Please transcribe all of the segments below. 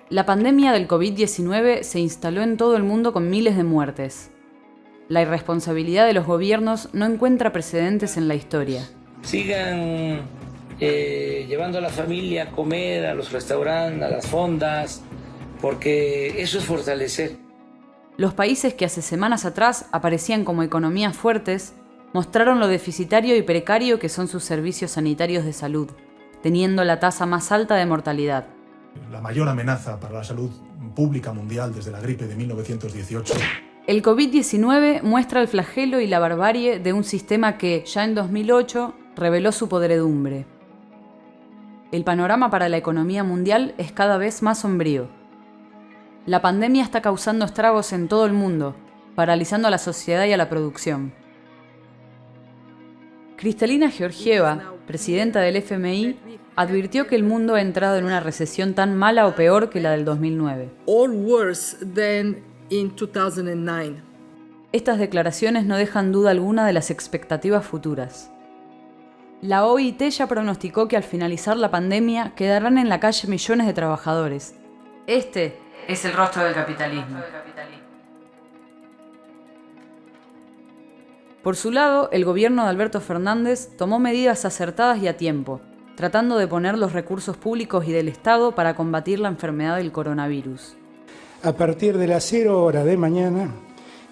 La pandemia del COVID-19 se instaló en todo el mundo con miles de muertes. La irresponsabilidad de los gobiernos no encuentra precedentes en la historia. Sigan llevando a la familia a comer, a los restaurantes, a las fondas, porque eso es fortalecer. Los países que hace semanas atrás aparecían como economías fuertes, mostraron lo deficitario y precario que son sus servicios sanitarios de salud, teniendo la tasa más alta de mortalidad. La mayor amenaza para la salud pública mundial desde la gripe de 1918. El COVID-19 muestra el flagelo y la barbarie de un sistema que, ya en 2008, reveló su podredumbre. El panorama para la economía mundial es cada vez más sombrío. La pandemia está causando estragos en todo el mundo, paralizando a la sociedad y a la producción. Kristalina Georgieva, presidenta del FMI, advirtió que el mundo ha entrado en una recesión tan mala o peor que la del 2009. Or worse than in 2009. Estas declaraciones no dejan duda alguna de las expectativas futuras. La OIT ya pronosticó que al finalizar la pandemia quedarán en la calle millones de trabajadores. Este es el rostro del capitalismo. Por su lado, el gobierno de Alberto Fernández tomó medidas acertadas y a tiempo, tratando de poner los recursos públicos y del Estado para combatir la enfermedad del coronavirus. A partir de las 0 horas de mañana,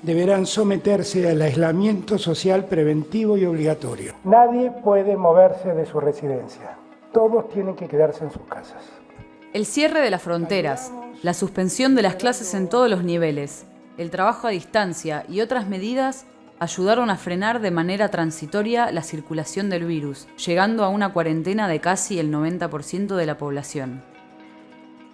deberán someterse al aislamiento social preventivo y obligatorio. Nadie puede moverse de su residencia. Todos tienen que quedarse en sus casas. El cierre de las fronteras, la suspensión de las clases en todos los niveles, el trabajo a distancia y otras medidas ayudaron a frenar de manera transitoria la circulación del virus, llegando a una cuarentena de casi el 90% de la población.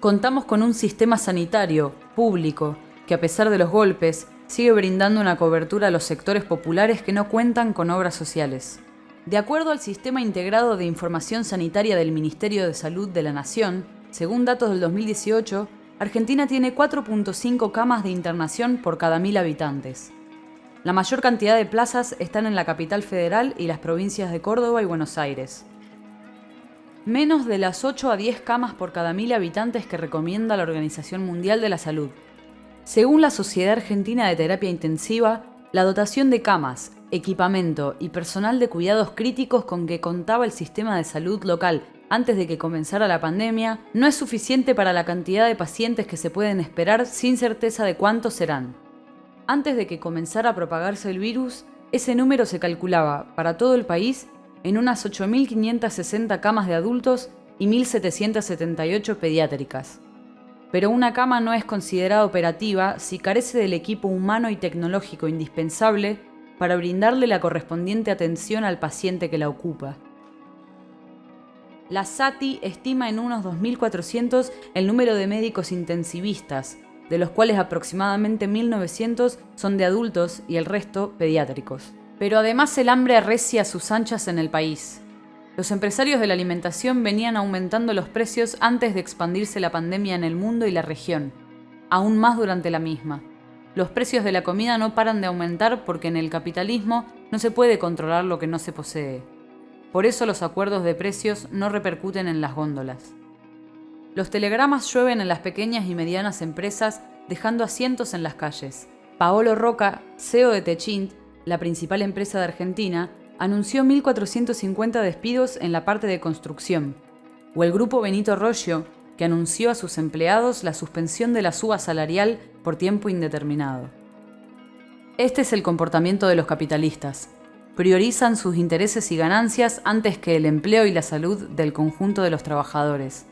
Contamos con un sistema sanitario, público, que a pesar de los golpes, sigue brindando una cobertura a los sectores populares que no cuentan con obras sociales. De acuerdo al Sistema Integrado de Información Sanitaria del Ministerio de Salud de la Nación, según datos del 2018, Argentina tiene 4.5 camas de internación por cada 1.000 habitantes. La mayor cantidad de plazas están en la capital federal y las provincias de Córdoba y Buenos Aires. Menos de las 8 a 10 camas por cada 1.000 habitantes que recomienda la Organización Mundial de la Salud. Según la Sociedad Argentina de Terapia Intensiva, la dotación de camas, equipamiento y personal de cuidados críticos con que contaba el sistema de salud local antes de que comenzara la pandemia no es suficiente para la cantidad de pacientes que se pueden esperar sin certeza de cuántos serán. Antes de que comenzara a propagarse el virus, ese número se calculaba, para todo el país, en unas 8.560 camas de adultos y 1.778 pediátricas. Pero una cama no es considerada operativa si carece del equipo humano y tecnológico indispensable para brindarle la correspondiente atención al paciente que la ocupa. La SATI estima en unos 2.400 el número de médicos intensivistas, de los cuales aproximadamente 1.900 son de adultos y el resto pediátricos. Pero además el hambre arrecia a sus anchas en el país. Los empresarios de la alimentación venían aumentando los precios antes de expandirse la pandemia en el mundo y la región, aún más durante la misma. Los precios de la comida no paran de aumentar porque en el capitalismo no se puede controlar lo que no se posee. Por eso los acuerdos de precios no repercuten en las góndolas. Los telegramas llueven en las pequeñas y medianas empresas, dejando asientos en las calles. Paolo Roca, CEO de Techint, la principal empresa de Argentina, anunció 1.450 despidos en la parte de construcción, o el grupo Benito Roggio, que anunció a sus empleados la suspensión de la suba salarial por tiempo indeterminado. Este es el comportamiento de los capitalistas. Priorizan sus intereses y ganancias antes que el empleo y la salud del conjunto de los trabajadores.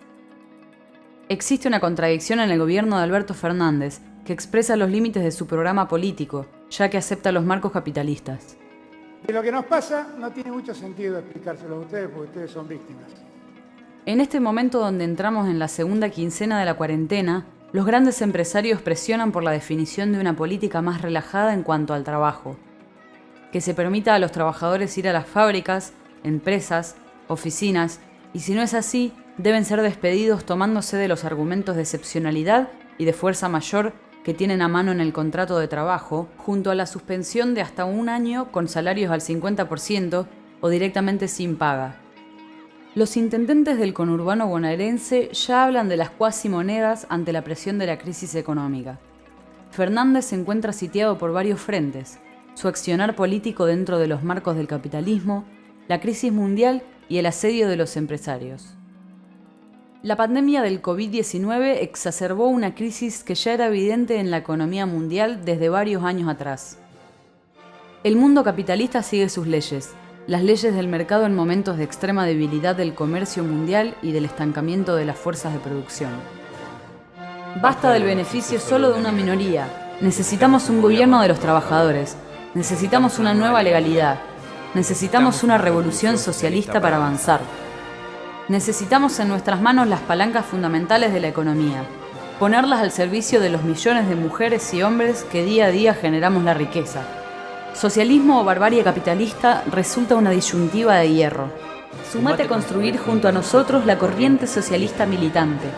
Existe una contradicción en el gobierno de Alberto Fernández, que expresa los límites de su programa político, ya que acepta los marcos capitalistas. Y lo que nos pasa no tiene mucho sentido explicárselo a ustedes porque ustedes son víctimas. En este momento donde entramos en la segunda quincena de la cuarentena, los grandes empresarios presionan por la definición de una política más relajada en cuanto al trabajo, que se permita a los trabajadores ir a las fábricas, empresas, oficinas, y si no es así, deben ser despedidos tomándose de los argumentos de excepcionalidad y de fuerza mayor que tienen a mano en el contrato de trabajo, junto a la suspensión de hasta 1 año con salarios al 50% o directamente sin paga. Los intendentes del conurbano bonaerense ya hablan de las cuasimonedas ante la presión de la crisis económica. Fernández se encuentra sitiado por varios frentes: su accionar político dentro de los marcos del capitalismo, la crisis mundial y el asedio de los empresarios. La pandemia del COVID-19 exacerbó una crisis que ya era evidente en la economía mundial desde varios años atrás. El mundo capitalista sigue sus leyes, las leyes del mercado en momentos de extrema debilidad del comercio mundial y del estancamiento de las fuerzas de producción. Basta del beneficio solo de una minoría. Necesitamos un gobierno de los trabajadores. Necesitamos una nueva legalidad. Necesitamos una revolución socialista para avanzar. Necesitamos en nuestras manos las palancas fundamentales de la economía, ponerlas al servicio de los millones de mujeres y hombres que día a día generamos la riqueza. Socialismo o barbarie capitalista resulta una disyuntiva de hierro. Sumate a construir junto a nosotros la corriente socialista militante.